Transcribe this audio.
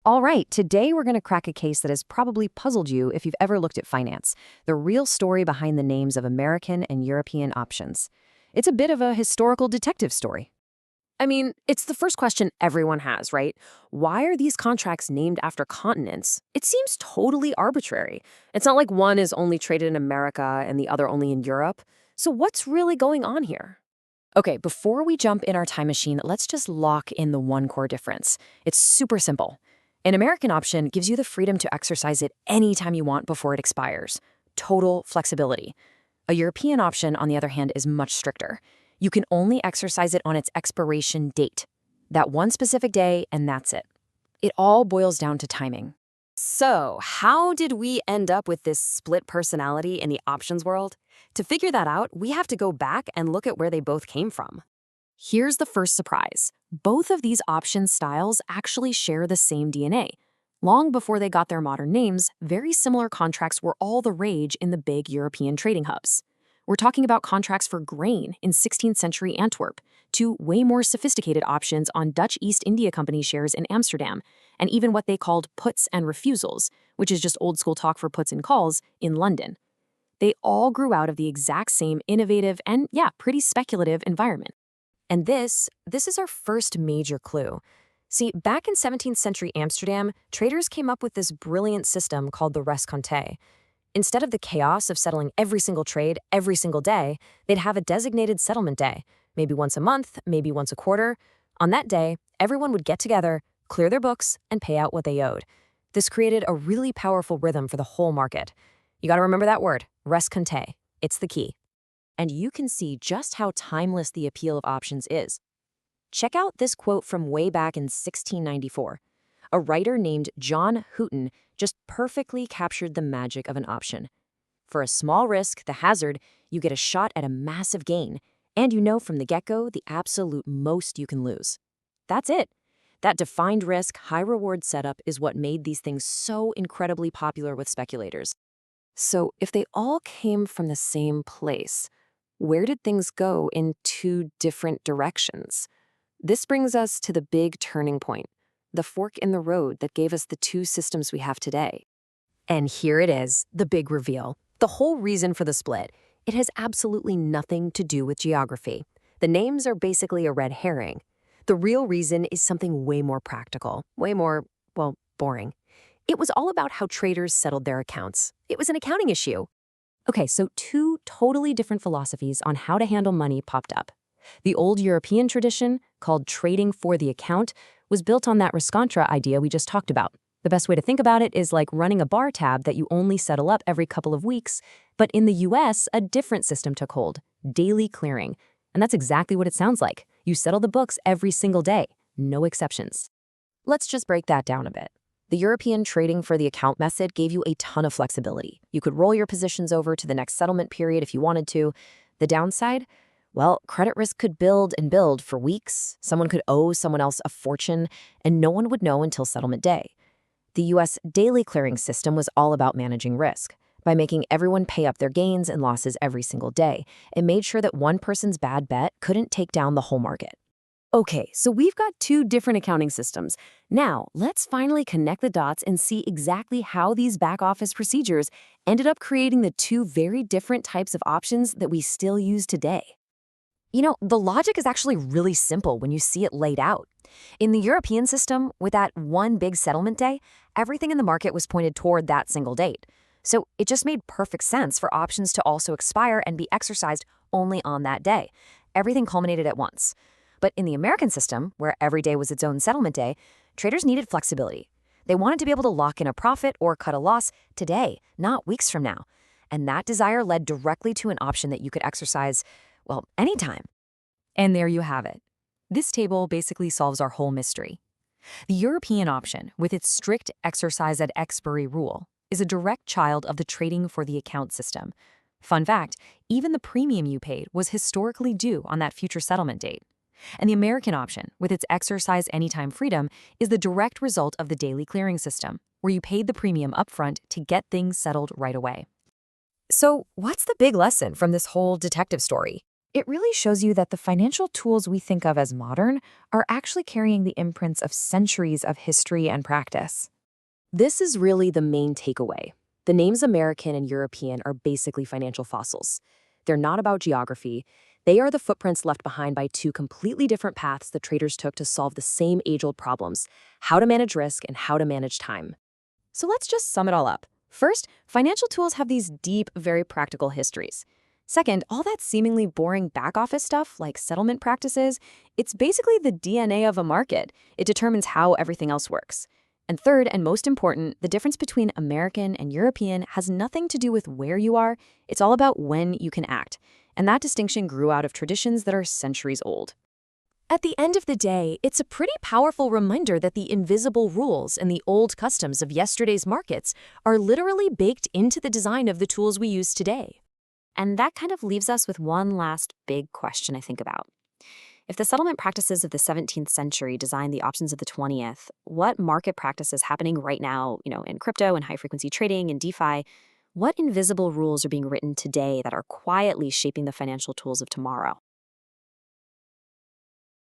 All right, today we're going to crack a case that has probably puzzled you if you've ever looked at finance, the real story behind the names of American and European options. It's a bit of a historical detective story. I mean, it's the first question everyone has, right? Why are these contracts named after continents? It seems totally arbitrary. It's not like one is only traded in America and the other only in Europe. So what's really going on here? Okay, before we jump in our time machine, let's just lock in the one core difference. It's super simple. An American option gives you the freedom to exercise it anytime you want before it expires. Total flexibility. A European option, on the other hand, is much stricter. You can only exercise it on its expiration date. That one specific day, and that's it. It all boils down to timing. So, how did we end up with this split personality in the options world? To figure that out, we have to go back and look at where they both came from. Here's the first surprise. Both of these option styles actually share the same DNA. Long before they got their modern names, very similar contracts were all the rage in the big European trading hubs. We're talking about contracts for grain in 16th century Antwerp, to way more sophisticated options on Dutch East India Company shares in Amsterdam, and even what they called puts and refusals, which is just old school talk for puts and calls, in London. They all grew out of the exact same innovative and, pretty speculative environment. And this is our first major clue. See, back in 17th century Amsterdam, traders came up with this brilliant system called the rescompte. Instead of the chaos of settling every single trade every single day, they'd have a designated settlement day, maybe once a month, maybe once a quarter. On that day, everyone would get together, clear their books, and pay out what they owed. This created a really powerful rhythm for the whole market. You gotta remember that word, rescompte. It's the key. And you can see just how timeless the appeal of options is. Check out this quote from way back in 1694. A writer named John Houghton just perfectly captured the magic of an option. For a small risk, the hazard, you get a shot at a massive gain, and you know from the get-go the absolute most you can lose. That's it. That defined risk, high-reward setup is what made these things so incredibly popular with speculators. So if they all came from the same place, where did things go in two different directions? This brings us to the big turning point, the fork in the road that gave us the two systems we have today. And here it is, the big reveal. The whole reason for the split. It has absolutely nothing to do with geography. The names are basically a red herring. The real reason is something way more practical, way more, boring. It was all about how traders settled their accounts. It was an accounting issue. Okay, so two totally different philosophies on how to handle money popped up. The old European tradition, called trading for the account, was built on that riscontra idea we just talked about. The best way to think about it is like running a bar tab that you only settle up every couple of weeks. But in the US, a different system took hold, daily clearing. And that's exactly what it sounds like. You settle the books every single day, no exceptions. Let's just break that down a bit. The European trading for the account method gave you a ton of flexibility. You could roll your positions over to the next settlement period if you wanted to. The downside? Well, credit risk could build and build for weeks. Someone could owe someone else a fortune, and no one would know until settlement day. The US daily clearing system was all about managing risk. By making everyone pay up their gains and losses every single day, it made sure that one person's bad bet couldn't take down the whole market. Okay, so we've got two different accounting systems. Now, let's finally connect the dots and see exactly how these back-office procedures ended up creating the two very different types of options that we still use today. You know, the logic is actually really simple when you see it laid out. In the European system, with that one big settlement day, everything in the market was pointed toward that single date. So it just made perfect sense for options to also expire and be exercised only on that day. Everything culminated at once. But in the American system, where every day was its own settlement day, traders needed flexibility. They wanted to be able to lock in a profit or cut a loss today, not weeks from now. And that desire led directly to an option that you could exercise, anytime. And there you have it. This table basically solves our whole mystery. The European option, with its strict exercise at expiry rule, is a direct child of the trading for the account system. Fun fact, even the premium you paid was historically due on that future settlement date. And the American option, with its exercise anytime freedom, is the direct result of the daily clearing system, where you paid the premium upfront to get things settled right away. So what's the big lesson from this whole detective story? It really shows you that the financial tools we think of as modern are actually carrying the imprints of centuries of history and practice. This is really the main takeaway. The names American and European are basically financial fossils. They're not about geography. They are the footprints left behind by two completely different paths the traders took to solve the same age-old problems: how to manage risk and how to manage time. So let's just sum it all up. First, financial tools have these deep, very practical histories. Second, all that seemingly boring back office stuff like settlement practices, it's basically the DNA of a market. It determines how everything else works. And third, and most important, the difference between American and European has nothing to do with where you are. It's all about when you can act. And that distinction grew out of traditions that are centuries old. At the end of the day, it's a pretty powerful reminder that the invisible rules and the old customs of yesterday's markets are literally baked into the design of the tools we use today. And that kind of leaves us with one last big question I think about. If the settlement practices of the 17th century designed the options of the 20th, what market practices happening right now, in crypto and high-frequency trading and DeFi, what invisible rules are being written today that are quietly shaping the financial tools of tomorrow?